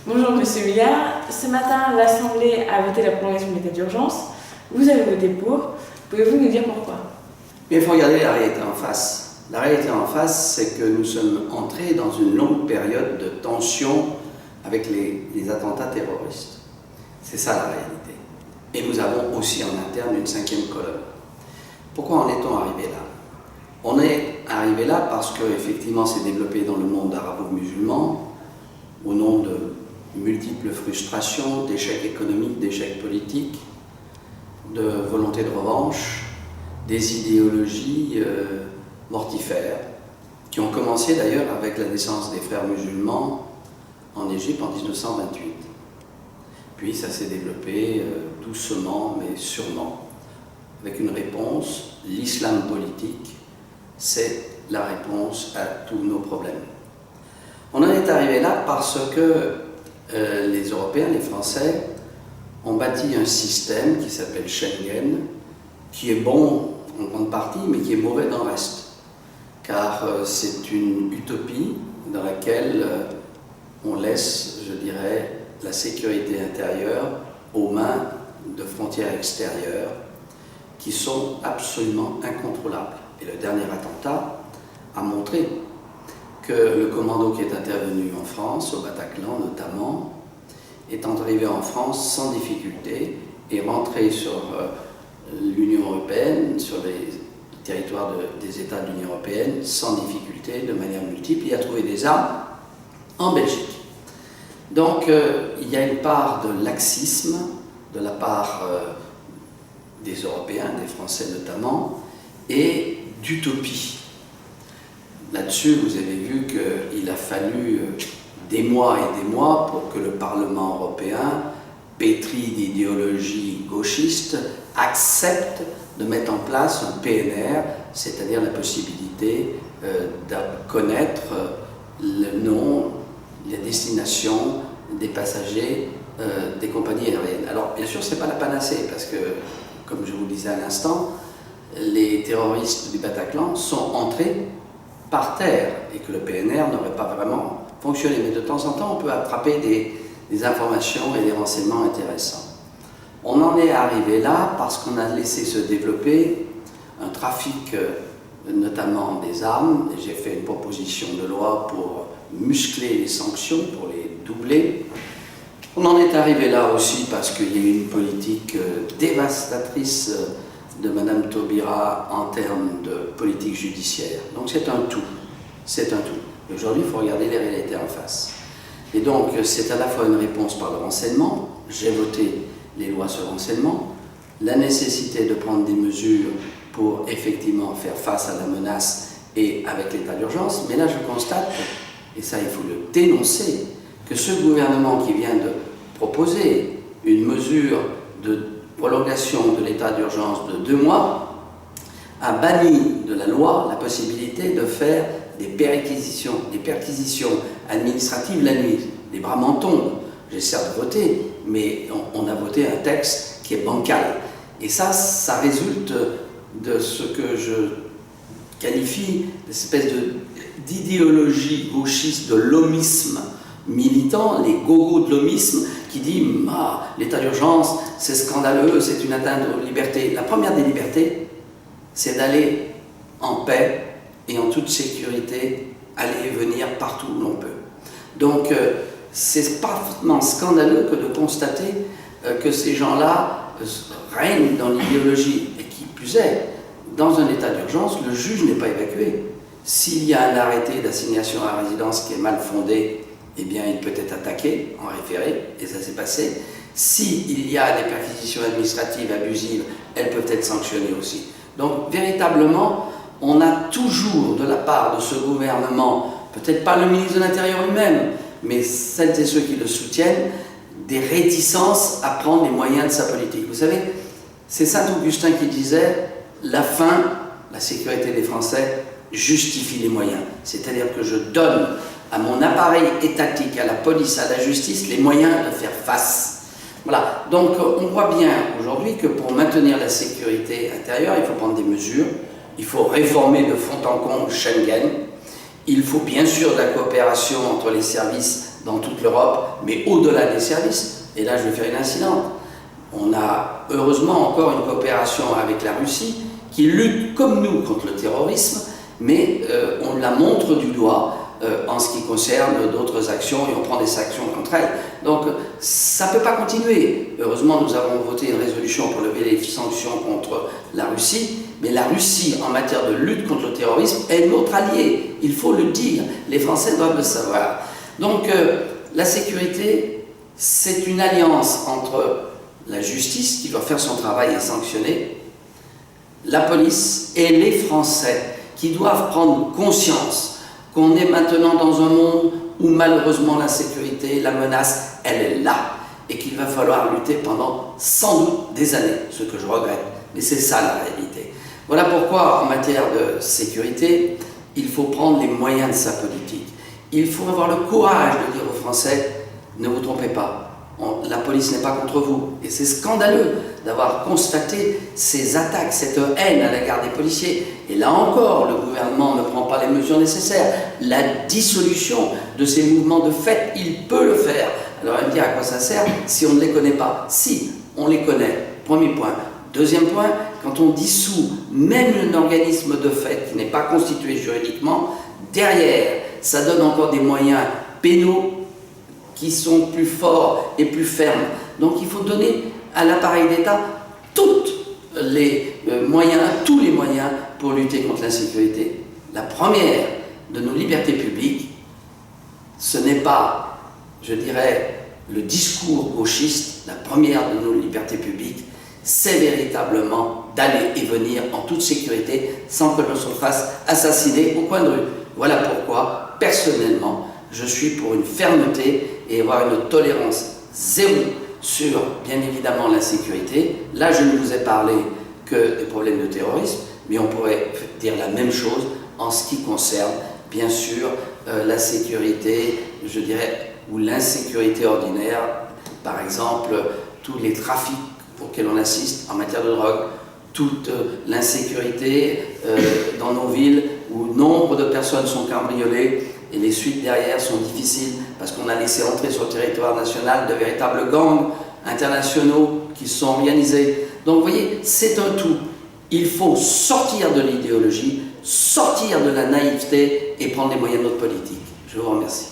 Bonjour Monsieur Huillard. Ce matin, l'Assemblée a voté la prolongation de l'état d'urgence. Vous avez voté pour. Pouvez-vous nous dire pourquoi? Mais il faut regarder la réalité en face. La réalité en face, c'est que nous sommes entrés dans une longue période de tension avec les attentats terroristes. C'est ça la réalité. Et nous avons aussi en interne une cinquième colonne. Pourquoi en est-on arrivé là? On est arrivé là parce que effectivement c'est développé dans le monde arabo-musulman au nom de multiples frustrations, d'échecs économiques, d'échecs politiques, de volonté de revanche, des idéologies mortifères, qui ont commencé d'ailleurs avec la naissance des frères musulmans en Égypte en 1928. Puis ça s'est développé doucement mais sûrement, avec une réponse, l'islam politique, c'est la réponse à tous nos problèmes. On en est arrivé là parce que les Européens, les Français, ont bâti un système qui s'appelle Schengen, qui est bon en grande partie, mais qui est mauvais dans le reste. Car c'est une utopie dans laquelle on laisse, je dirais, la sécurité intérieure aux mains de frontières extérieures qui sont absolument incontrôlables. Et le dernier attentat a montré que le commando qui est intervenu en France, au Bataclan notamment, est arrivé en France sans difficulté et rentré sur l'Union européenne, sur les territoires des États de l'Union européenne, sans difficulté, de manière multiple. Il a trouvé des armes en Belgique. Donc il y a une part de laxisme de la part des Européens, des Français notamment, et d'utopie. Là-dessus, vous avez vu qu'il a fallu des mois et des mois pour que le Parlement européen, pétri d'idéologie gauchiste, accepte de mettre en place un PNR, c'est-à-dire la possibilité de connaître le nom, les destinations des passagers des compagnies aériennes. Alors, bien sûr, ce n'est pas la panacée, parce que, comme je vous le disais à l'instant, les terroristes du Bataclan sont entrés par terre et que le PNR n'aurait pas vraiment fonctionné. Mais de temps en temps, on peut attraper des informations et des renseignements intéressants. On en est arrivé là parce qu'on a laissé se développer un trafic, notamment des armes. J'ai fait une proposition de loi pour muscler les sanctions, pour les doubler. On en est arrivé là aussi parce qu'il y a eu une politique dévastatrice de Madame Taubira en termes de politique judiciaire. Donc c'est un tout. C'est un tout. Aujourd'hui, il faut regarder les réalités en face. Et donc, c'est à la fois une réponse par le renseignement. J'ai voté les lois sur renseignement. La nécessité de prendre des mesures pour effectivement faire face à la menace et avec l'état d'urgence. Mais là, je constate, et ça, il faut le dénoncer, que ce gouvernement qui vient de proposer une mesure de prolongation de l'état d'urgence de 2 mois, a banni de la loi la possibilité de faire des perquisitions administratives la nuit. Les bras m'en tombent. J'ai certes voté, mais on a voté un texte qui est bancal. Et ça résulte de ce que je qualifie d'espèce d'idéologie gauchiste, de l'homisme militant, les gogos de l'homisme, qui dit l'état d'urgence, c'est scandaleux, c'est une atteinte aux libertés. La première des libertés, c'est d'aller en paix et en toute sécurité, aller et venir partout où l'on peut. Donc, c'est parfaitement scandaleux que de constater que ces gens-là règnent dans l'idéologie, et qui plus est, dans un état d'urgence, le juge n'est pas évacué. S'il y a un arrêté d'assignation à résidence qui est mal fondé, eh bien, il peut être attaqué en référé, et ça s'est passé. S'il y a des perquisitions administratives abusives, elles peuvent être sanctionnées aussi. Donc, véritablement, on a toujours, de la part de ce gouvernement, peut-être pas le ministre de l'Intérieur lui-même, mais celles et ceux qui le soutiennent, des réticences à prendre les moyens de sa politique. Vous savez, c'est Saint-Augustin qui disait « La fin, la sécurité des Français, justifie les moyens ». C'est-à-dire que je donne à mon appareil étatique, à la police, à la justice, les moyens de faire face. Voilà, donc on voit bien aujourd'hui que pour maintenir la sécurité intérieure, il faut prendre des mesures, il faut réformer de fond en comble Schengen, Il faut bien sûr de la coopération entre les services dans toute l'Europe, mais au-delà des services, et là je vais faire une incidente, on a heureusement encore une coopération avec la Russie qui lutte comme nous contre le terrorisme, mais on la montre du doigt en ce qui concerne d'autres actions et on prend des sanctions contre elle. Donc ça ne peut pas continuer. Heureusement, nous avons voté une résolution pour lever les sanctions contre la Russie, mais la Russie, en matière de lutte contre le terrorisme, est notre allié. Il faut le dire. Les Français doivent le savoir. Donc la sécurité, c'est une alliance entre la justice, qui doit faire son travail et sanctionner, la police et les Français, qui doivent prendre conscience qu'on est maintenant dans un monde où malheureusement l'insécurité, la menace, elle est là et qu'il va falloir lutter pendant sans doute des années, ce que je regrette, mais c'est ça la réalité. Voilà pourquoi en matière de sécurité, il faut prendre les moyens de sa politique. Il faut avoir le courage de dire aux Français, ne vous trompez pas, la police n'est pas contre vous. Et c'est scandaleux d'avoir constaté ces attaques, cette haine à l'égard des policiers. Et là encore, le gouvernement ne prend pas les mesures nécessaires. La dissolution de ces mouvements de fait, il peut le faire. Alors, elle me dit à quoi ça sert si on ne les connaît pas? Si, on les connaît. Premier point. Deuxième point, quand on dissout même un organisme de fait qui n'est pas constitué juridiquement, derrière, ça donne encore des moyens pénaux qui sont plus forts et plus fermes. Donc il faut donner à l'appareil d'État tous les moyens pour lutter contre l'insécurité. La première de nos libertés publiques, ce n'est pas, je dirais, le discours gauchiste. La première de nos libertés publiques, c'est véritablement d'aller et venir en toute sécurité sans que l'on se fasse assassiner au coin de rue. Voilà pourquoi, personnellement, je suis pour une fermeté et avoir une tolérance zéro sur, bien évidemment, l'insécurité. Là, je ne vous ai parlé que des problèmes de terrorisme, mais on pourrait dire la même chose en ce qui concerne, bien sûr, la sécurité, je dirais, ou l'insécurité ordinaire, par exemple, tous les trafics auxquels on assiste en matière de drogue, toute l'insécurité dans nos villes où nombre de personnes sont cambriolées et les suites derrière sont difficiles parce qu'on a laissé entrer sur le territoire national de véritables gangs internationaux qui sont organisés. Donc vous voyez, c'est un tout. Il faut sortir de l'idéologie, sortir de la naïveté et prendre les moyens de notre politique. Je vous remercie.